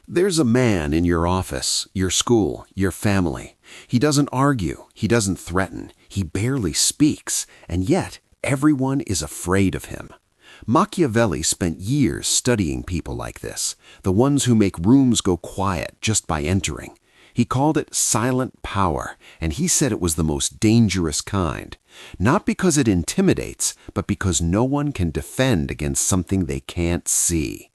There's a man in your office, your school, your family. He doesn't argue, he doesn't threaten, he barely speaks, and yet everyone is afraid of him. Machiavelli spent years studying people like this, the ones who make rooms go quiet just by entering. He called it silent power, and he said it was the most dangerous kind. Not because it intimidates, but because no one can defend against something they can't see.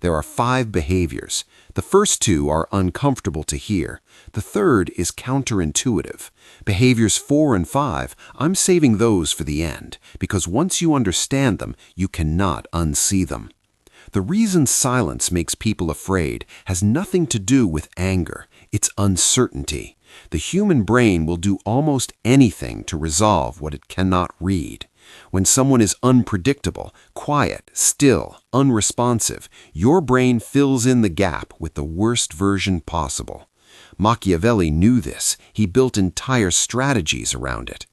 There are 5 behaviors. The first 2 are uncomfortable to hear. The third is counterintuitive. Behaviors 4 and 5, I'm saving those for the end, because once you understand them, you cannot unsee them. The reason silence makes people afraid has nothing to do with anger. It's uncertainty. The human brain will do almost anything to resolve what it cannot read. When someone is unpredictable, quiet, still, unresponsive, your brain fills in the gap with the worst version possible. Machiavelli knew this. He built entire strategies around it.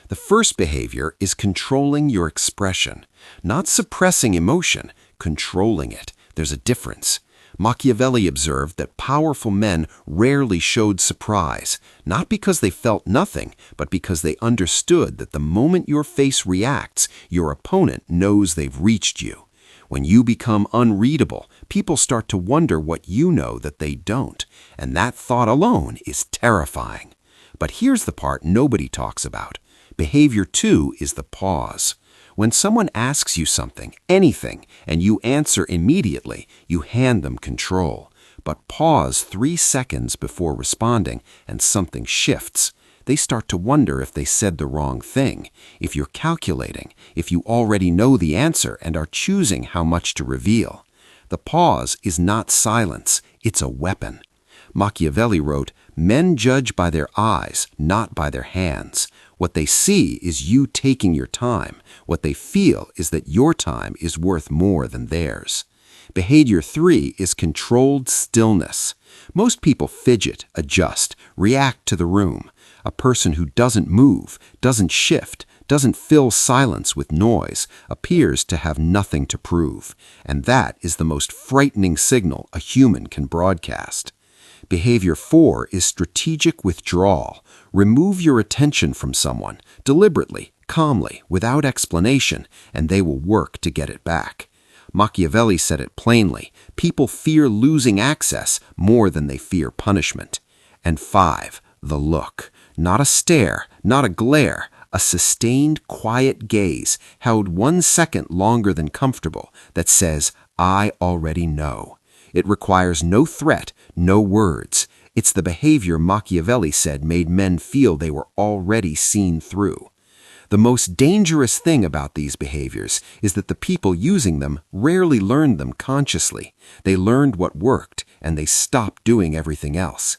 The first behavior is controlling your expression, not suppressing emotion, controlling it. There's a difference. Machiavelli observed that powerful men rarely showed surprise, not because they felt nothing, but because they understood that the moment your face reacts, your opponent knows they've reached you. When you become unreadable, people start to wonder what you know that they don't, and that thought alone is terrifying. But here's the part nobody talks about. Behavior 2 is the pause. When someone asks you something, anything, and you answer immediately, you hand them control. But pause 3 seconds before responding, and something shifts. They start to wonder if they said the wrong thing, if you're calculating, if you already know the answer and are choosing how much to reveal. The pause is not silence, it's a weapon. Machiavelli wrote, "Men judge by their eyes, not by their hands. What they see is you taking your time. What they feel is that your time is worth more than theirs." Behavior 3 is controlled stillness. Most people fidget, adjust, react to the room. A person who doesn't move, doesn't shift, doesn't fill silence with noise, appears to have nothing to prove. And that is the most frightening signal a human can broadcast. Behavior 4 is strategic withdrawal. Remove your attention from someone, deliberately, calmly, without explanation, and they will work to get it back. Machiavelli said it plainly, people fear losing access more than they fear punishment. And 5, the look. Not a stare, not a glare, a sustained, quiet gaze held 1 second longer than comfortable that says, "I already know." It requires no threat, no words. It's the behavior Machiavelli said made men feel they were already seen through. The most dangerous thing about these behaviors is that the people using them rarely learned them consciously. They learned what worked, and they stopped doing everything else.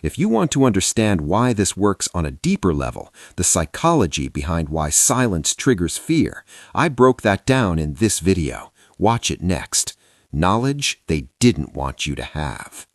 If you want to understand why this works on a deeper level, the psychology behind why silence triggers fear, I broke that down in this video. Watch it next. Knowledge they didn't want you to have.